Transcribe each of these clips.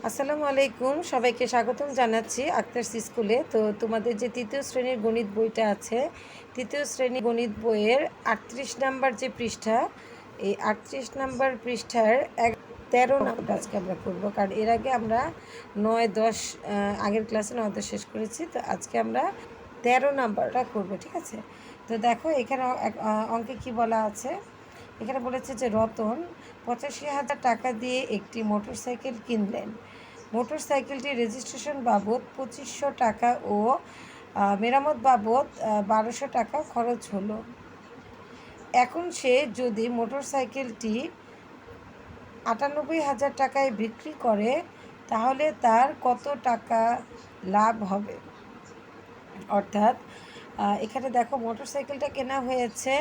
আসসালামু আলাইকুম, সবাইকে স্বাগতম জানাচ্ছি আক্তারস স্কুলে। তো তোমাদের যে তৃতীয় শ্রেণীর গণিত বইটা আছে, তৃতীয় শ্রেণীর গণিত বইয়ের 38 নাম্বার যে পৃষ্ঠা, এই 38 নাম্বার পৃষ্ঠার 13 নাম্বার আজকে আমরা করবো। কারণ এর আগে আমরা 9-10 আগের ক্লাসে 9-10 শেষ করেছি। তো আজকে আমরা 13 নাম্বারটা করবো, ঠিক আছে? তো দেখো এখানে অঙ্কে কি বলা আছে। এখানে বলেছে যে রতন 85,000 টাকা দিয়ে একটি মোটরসাইকেল কিনলেন। মোটরসাইকেলটির রেজিস্ট্রেশন বাবদ 2500 টাকা ও মেরামত বাবদ 1200 টাকা খরচ হলো। এখন সে যদি মোটরসাইকেলটি 98,000 টাকায় বিক্রি করে তাহলে তার কত টাকা লাভ হবে? অর্থাৎ এখানে দেখো মোটরসাইকেলটা কেনা হয়েছে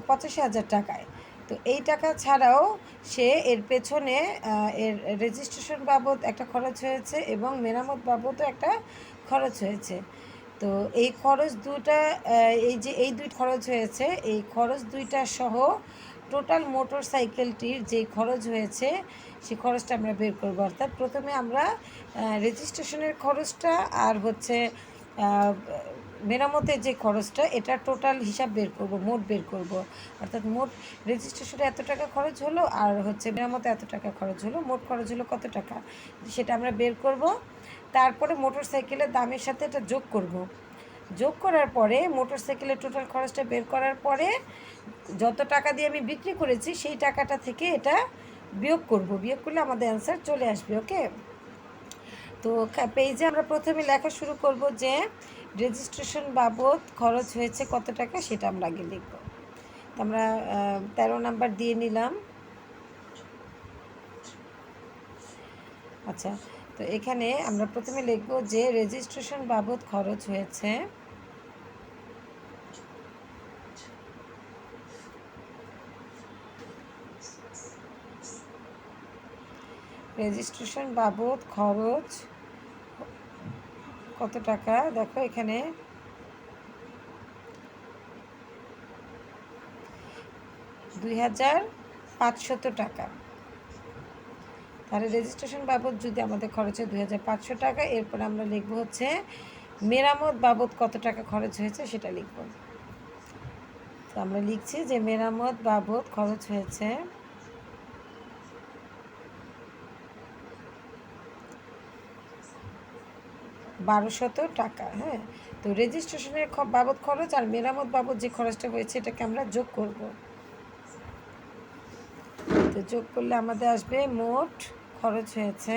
85,000 টাকায়। তো এই টাকা ছাড়াও সে এর পেছনে এর রেজিস্ট্রেশন বাবদ একটা খরচ হয়েছে এবং মেরামত বাবদও একটা খরচ হয়েছে। তো এই খরচ দুটা, এই দুই খরচ হয়েছে, এই খরচ দুইটা সহ টোটাল মোটর সাইকেলটির যে খরচ হয়েছে সেই খরচটা আমরা বের করব। অর্থাৎ প্রথমে আমরা রেজিস্ট্রেশনের খরচটা আর হচ্ছে মেরামতের যে খরচটা, এটা টোটাল হিসাব বের করব, মোট বের করব। অর্থাৎ মোট রেজিস্ট্রেশনে এত টাকা খরচ হলো আর হচ্ছে মেরামতে এত টাকা খরচ হলো, মোট খরচ হলো কত টাকা, সেটা আমরা বের করব। তারপরে মোটর সাইকেলের দামের সাথে এটা যোগ করব। যোগ করার পরে মোটর সাইকেলের টোটাল খরচটা বের করার পরে যত টাকা দিয়ে আমি বিক্রি করেছি সেই টাকাটা থেকে এটা বিয়োগ করব। বিয়োগ করলে আমাদের অ্যান্সার চলে আসবে। ওকে, তো পেজে আমরা প্রথমে লেখা শুরু করব যে রেজিস্ট্রেশন বাবদ খরচ হয়েছে কত টাকা, সেটা আমরা আগে লিখব। তো আমরা 13 নাম্বার দিয়ে নিলাম। আচ্ছা, তো এখানে আমরা প্রথমে লিখব যে রেজিস্ট্রেশন বাবদ খরচ হয়েছে রেজিস্ট্রেশন বাবদ খরচ কত টাকা। দেখো এখানে 2,500 টাকা। তাহলে রেজিস্ট্রেশন বাবদ যদি আমাদের খরচ হয় 2,500 টাকা, এরপর আমরা লিখব হচ্ছে মেরামত বাবদ কত টাকা খরচ হয়েছে সেটা লিখব। তো আমরা লিখছি যে মেরামত বাবদ খরচ হয়েছে 1,200 টাকা। হ্যাঁ, তো রেজিস্ট্রেশনের বাবদ খরচ আর মেরামত বাবদ যে খরচটা হয়েছে এটাকে আমরা যোগ করব। তো যোগ করলে আমাদের আসবে মোট খরচ হয়েছে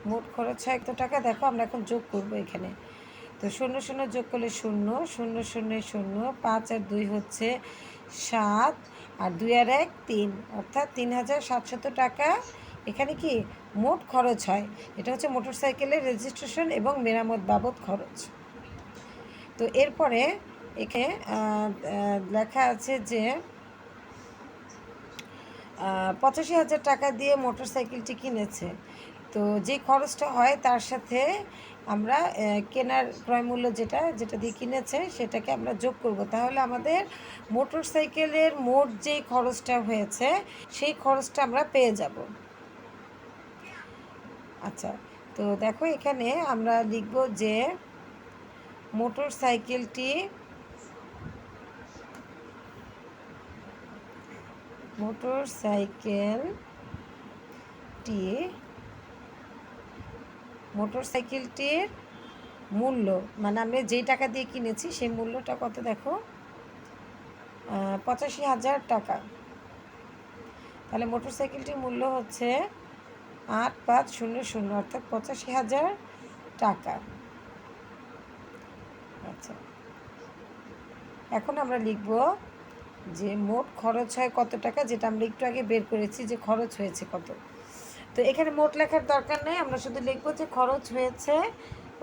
মোট খরচ হয় কত টাকা। দেখো আমরা এখন যোগ করব এখানে। তো 0 যোগ করলে 0, 0 5 আর 2 হচ্ছে 7, আর 2 আর 1 3, অর্থাৎ 3,700 টাকা এখানে কি মোট খরচ হয়। এটা হচ্ছে মোটরসাইকেলের রেজিস্ট্রেশন এবং মেরামত বাবদ খরচ। তো এরপরে এখানে লেখা আছে যে 85,000 টাকা দিয়ে মোটরসাইকেলটি কিনেছে। তো যে খরচটা হয় তার সাথে আমরা কেনার ক্রয় মূল্য যেটা দিয়ে কিনেছে সেটাকে আমরা যোগ করব। তাহলে আমাদের মোটর সাইকেলের মোট যেই খরচটা হয়েছে সেই খরচটা আমরা পেয়ে যাব। আচ্ছা, তো দেখো এখানে আমরা লিখব যে মোটর সাইকেলটি মোটরসাইকেলটির মূল্য, মানে আমরা যেই টাকা দিয়ে কিনেছি সেই মূল্যটা কত দেখো, 85,000 টাকা। তাহলে মোটরসাইকেলটির মূল্য হচ্ছে 8,500, অর্থাৎ 85,000 টাকা। আচ্ছা, এখন আমরা লিখব যে মোট খরচ হয় কত টাকা, যেটা আমরা একটু আগে বের করেছি যে খরচ হয়েছে কত। তো এখানে মোট লেখার দরকার নেই, আমরা শুধু লিখব যে খরচ হয়েছে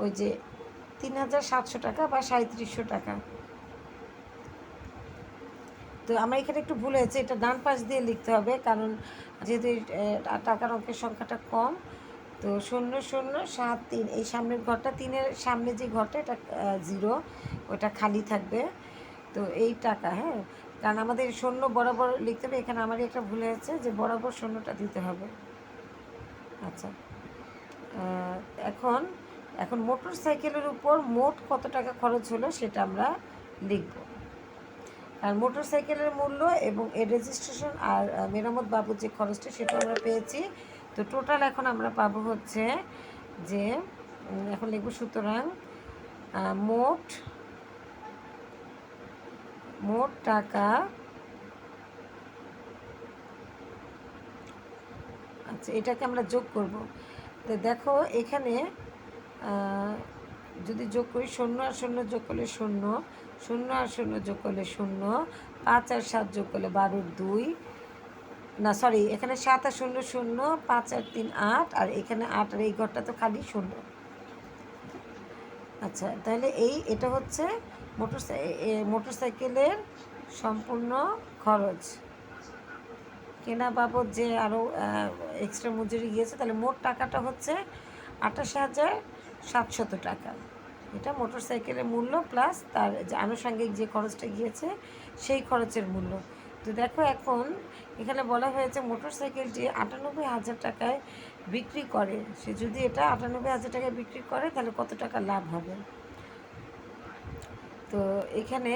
ওই যে 3,700 টাকা বা 3,700 টাকা। তো আমার এখানে একটু ভুল হয়েছে, এটা ডান পাশ দিয়ে লিখতে হবে, কারণ যেহেতু টাকার অঙ্কের সংখ্যাটা কম। তো 0,073, এই সামনের ঘরটা, 3-এর সামনে যে ঘরটা এটা 0, ওটা খালি থাকবে। তো এই টাকা, হ্যাঁ, কারণ আমাদের শূন্য বরাবর লিখতে হবে, এখানে আমারই একটা ভুল হয়েছে যে বরাবর শূন্যটা দিতে হবে। আচ্ছা, এখন এখন মোটর সাইকেলের উপর মোট কত টাকা খরচ হলো সেটা আমরা লিখব। আর মোটর সাইকেলের মূল্য এবং এর রেজিস্ট্রেশন আর মেরামত বাবদ যে খরচটা সেটা আমরা পেয়েছি। তো টোটাল এখন আমরা পাবো হচ্ছে যে এখন লিখব, সুতরাং মোট মোট টাকা, আচ্ছা এটাকে আমরা যোগ করব। তো দেখো এখানে যদি যোগ করি, শূন্য আর শূন্য যোগ করলে শূন্য, শূন্য আর শূন্য যোগ করলে শূন্য, 5 আর 7 যোগ করলে 12 2, না সরি, এখানে 7 আর শূন্য শূন্য, 5 আর 3 8, আর এখানে 8 আর এই ঘরটা তো খালি শূন্য। আচ্ছা তাহলে এটা হচ্ছে মোটর সাইকেলের সম্পূর্ণ খরচ, কেনা বাবদ যে আরও এক্সট্রা মজুরি গিয়েছে। তাহলে মোট টাকাটা হচ্ছে 28,700 টাকা। এটা মোটর সাইকেলের মূল্য প্লাস তার যে আনুষঙ্গিক যে খরচটা গিয়েছে সেই খরচের মূল্য। তো দেখো এখন এখানে বলা হয়েছে মোটর সাইকেলটি 98,000 টাকায় বিক্রি করে। সে যদি এটা 98,000 টাকায় বিক্রি করে তাহলে কত টাকা লাভ হবে। তো এখানে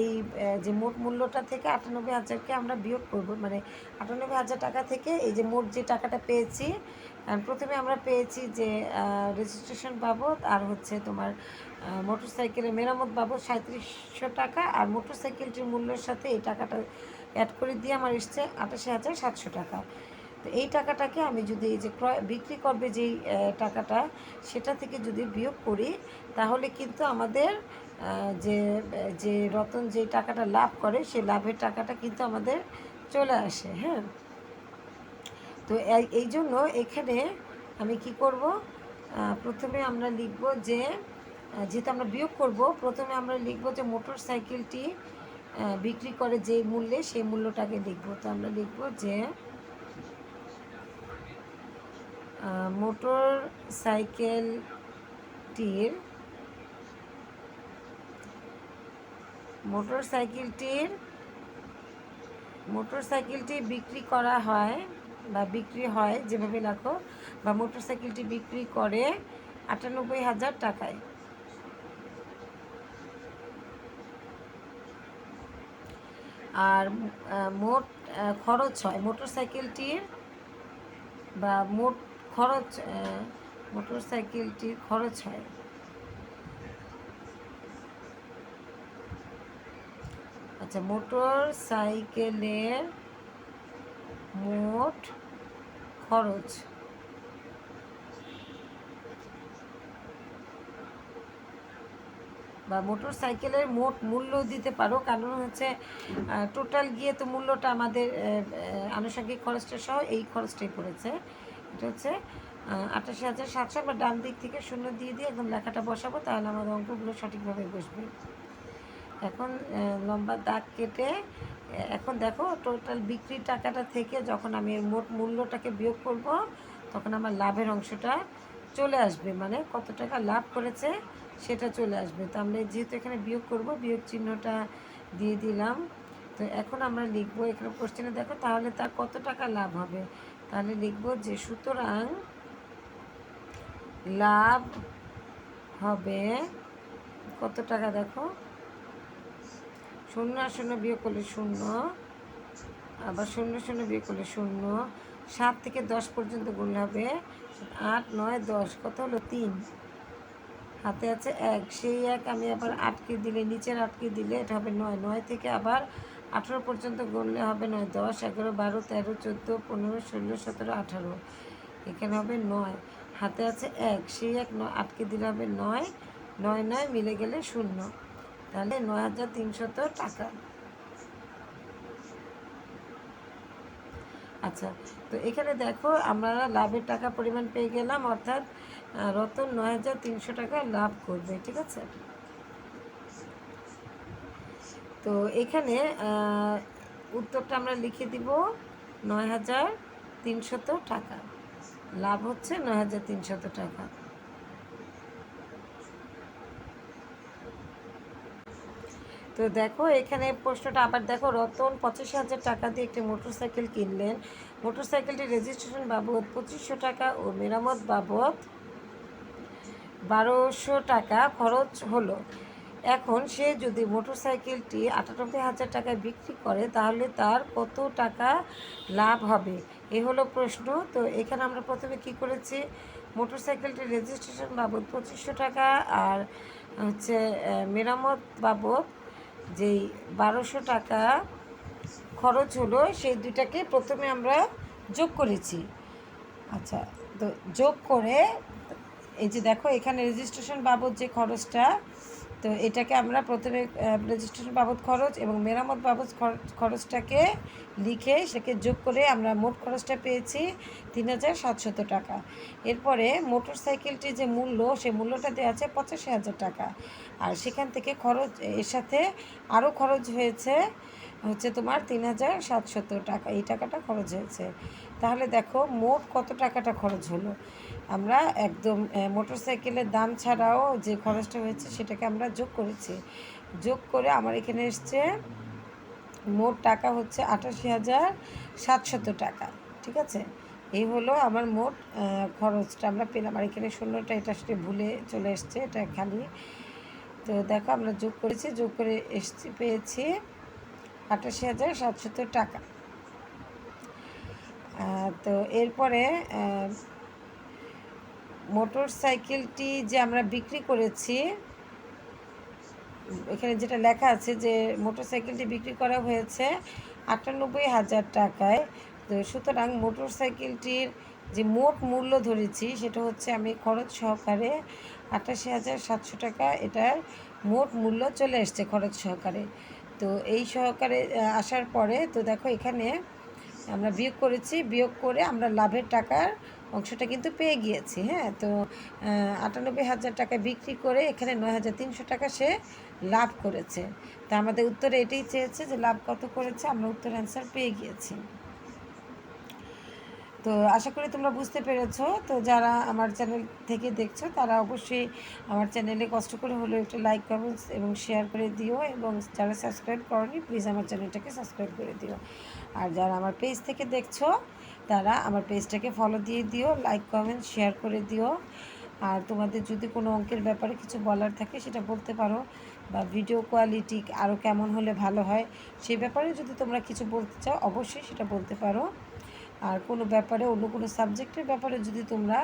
এই যে মোট মূল্যটা থেকে 98,000কে আমরা বিয়োগ করব, মানে 98,000 টাকা থেকে এই যে মোট যে টাকাটা পেয়েছি, প্রথমে আমরা পেয়েছি যে রেজিস্ট্রেশন বাবদ আর হচ্ছে তোমার মোটর সাইকেলের মেরামত বাবদ 3700 টাকা, আর মোটর সাইকেলটির মূল্যের সাথে এই টাকাটা অ্যাড করে দিয়ে আমার এসছে 88,700 টাকা। তো এই টাকাটাকে আমি যদি এই যে বিক্রি করবে যেই টাকাটা সেটা থেকে যদি বিয়োগ করি তাহলে কিন্তু আমাদের যে যে রতন যে টাকাটা লাভ করে সেই লাভের টাকাটা কিন্তু আমাদের চলে আসে। হ্যাঁ, তো এই জন্য এখানে আমি কি করব, প্রথমে আমরা লিখব যে যেহেতু আমরা বিয়োগ করব, প্রথমে আমরা লিখব যে মোটর সাইকেলটি বিক্রি করে যে মূল্যে সেই মূল্যটাকে লিখব। তো আমরা লিখব যে মোটর সাইকেলটির বিক্রি করা হয় বা বিক্রি হয়, যেভাবে লেখো, বা মোটর সাইকেলটি বিক্রি করে 98,000 টাকায়। আর মোট খরচ হয় মোটর সাইকেলটির, বা মোট খরচ মোটর সাইকেলটির খরচ হয়, আচ্ছা মোটর সাইকেলের মোট খরচ বা মোটর সাইকেলের মোট মূল্য দিতে পারো, কারণ হচ্ছে টোটাল গিয়ে তো মূল্যটা আমাদের আনুষঙ্গিক খরচটা সহ এই খরচটাই পড়েছে। এটা হচ্ছে 88,700, বা ডান দিক থেকে শূন্য দিয়ে দিয়ে একদম লেখাটা বসাবো, তাহলে আমাদের অঙ্কগুলো সঠিকভাবে বসবে। এখন লম্বা দাগ কেটে এখন দেখো টোটাল বিক্রির টাকাটা থেকে যখন আমি এর মোট মূল্যটাকে বিয়োগ করব তখন আমার লাভের অংশটা চলে আসবে, মানে কত টাকা লাভ করেছে সেটা চলে আসবে। তো আমরা যেহেতু এখানে বিয়োগ করব, বিয়োগ চিহ্নটা দিয়ে দিলাম। তো এখন আমরা লিখবো, এখানে কোশ্চেনে দেখো তাহলে তার কত টাকা লাভ হবে। তাহলে লিখবো যে সুতরাং লাভ হবে কত টাকা, দেখো শূন্য আর শূন্য বিয়োগ করলে শূন্য, আবার শূন্য শূন্য বিয়োগ করলে শূন্য, 7 থেকে 10 পর্যন্ত গুণলে হবে 8 9 10, কত হলো 3, হাতে আছে 1, সেই 1 আমি আবার আটকে দিলে, নিচের আটকে দিলে এটা হবে 9, 9 থেকে আবার 18 পর্যন্ত গুণলে হবে 9 10 11 12 13 14 15 16 17 18, এখানে হবে 9, হাতে আছে 1, সেই 1 আটকে দিলে হবে 9, 9 9 মিলে গেলে 0, তাহলে 9,300 টাকা। আচ্ছা, তো এখানে দেখো আমরা লাভের টাকা পরিমাণ পেয়ে গেলাম, অর্থাৎ রতন 9,300 টাকা লাভ করবে। ঠিক আছে, তো এখানে উত্তরটা আমরা লিখে দিব 9,300 টাকা, লাভ হচ্ছে 9,300 টাকা। তো তো দেখো এখানে প্রশ্নটা আবার দেখো, রতন 85,000 টাকা দিয়ে একটি মোটরসাইকেল কিনলেন। মোটরসাইকেলটির রেজিস্ট্রেশন বাবদ 2500 টাকা ও মেরামত বাবদ 1200 টাকা খরচ হলো। এখন সে যদি মোটরসাইকেলটি 98,000 টাকায় বিক্রি করে তাহলে তার কত টাকা লাভ হবে, এ হলো প্রশ্ন। তো এখানে আমরা প্রথমে কি করেছি, মোটরসাইকেলটির রেজিস্ট্রেশন বাবদ 2500 টাকা আর হচ্ছে মেরামত বাবদ যেই 1200 টাকা খরচ হলো, সেই দুইটাকে প্রথমে আমরা যোগ করেছি। আচ্ছা, তো যোগ করে এই যে দেখো এখানে রেজিস্ট্রেশন বাবদ যে খরচটা, তো এটাকে আমরা প্রথমে রেজিস্ট্রেশন বাবদ খরচ এবং মেরামত বাবদ খরচটাকে লিখে সেটাকে যোগ করে আমরা মোট খরচটা পেয়েছি 3,700 টাকা। এরপরে মোটর সাইকেলটির যে মূল্য, সেই মূল্যটা দেওয়া আছে 85,000 টাকা, আর সেখান থেকে খরচ এর সাথে আরও খরচ হয়েছে হচ্ছে তোমার 3,700 টাকা, এই টাকাটা খরচ হয়েছে। তাহলে দেখো মোট কত টাকাটা খরচ হলো। আমরা একদম মোটরসাইকেলের দাম ছাড়াও যে খরচটা হয়েছে সেটাকে আমরা যোগ করেছি। যোগ করে আমার এখানে এসছে মোট টাকা হচ্ছে 88,700 টাকা। ঠিক আছে, এই হলো আমার মোট খরচটা আমরা পেলাম। আর এখানে শূন্যটা এটা আসলে ভুলে চলে এসছে, এটা খালি। তো দেখো আমরা যোগ করেছি, যোগ করে পেয়েছি 88,700 টাকা। তো এরপরে মোটর সাইকেলটি যে আমরা বিক্রি করেছি, এখানে যেটা লেখা আছে যে মোটর সাইকেলটি বিক্রি করা হয়েছে 98,000 টাকায়। তো সুতরাং মোটর সাইকেলটির যে মোট মূল্য ধরেছি সেটা হচ্ছে আমি খরচ সহকারে 88,700 টাকা, এটার মোট মূল্য চলে এসছে খরচ সহকারে। তো এই সহকারে আসার পরে তো দেখো এখানে আমরা বিয়োগ করেছি, বিয়োগ করে আমরা লাভের টাকার অংশটা কিন্তু পেয়ে গিয়েছি। হ্যাঁ, তো 98,000 টাকা বিক্রি করে এখানে 9,300 টাকা সে লাভ করেছে। তা আমাদের উত্তরে এটাই চেয়েছে যে লাভ কত করেছে, আমরা উত্তর অ্যান্সার পেয়ে গিয়েছি। তো আশা করি তোমরা বুঝতে পেরেছো। তো যারা আমার চ্যানেল থেকে দেখছো তারা অবশ্যই আমার চ্যানেলে কষ্ট করে হলেও একটু লাইক, কমেন্টস এবং শেয়ার করে দিও, এবং যারা সাবস্ক্রাইব করনি প্লিজ আমার চ্যানেলটাকে সাবস্ক্রাইব করে দিও। আর যারা আমার পেজ থেকে দেখছো তারা আমার পেজটাকে ফলো দিয়ে দিও, লাইক, কমেন্ট, শেয়ার করে দিও। আর তোমাদের যদি কোনো অঙ্কের ব্যাপারে কিছু বলার থাকে সেটা বলতে পারো, বা ভিডিও কোয়ালিটি আরও কেমন হলে ভালো হয় সেই ব্যাপারে যদি তোমরা কিছু বলতে চাও অবশ্যই সেটা বলতে পারো। আর কোনো ব্যাপারে অন্য কোনো সাবজেক্টের ব্যাপারে যদি তোমরা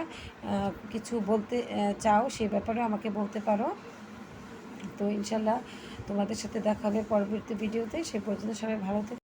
কিছু বলতে চাও সেই ব্যাপারেও আমাকে বলতে পারো। তো ইনশাল্লাহ তোমাদের সাথে দেখা হবে পরবর্তী ভিডিওতে। সে পর্যন্ত সবাই ভালো থেকো।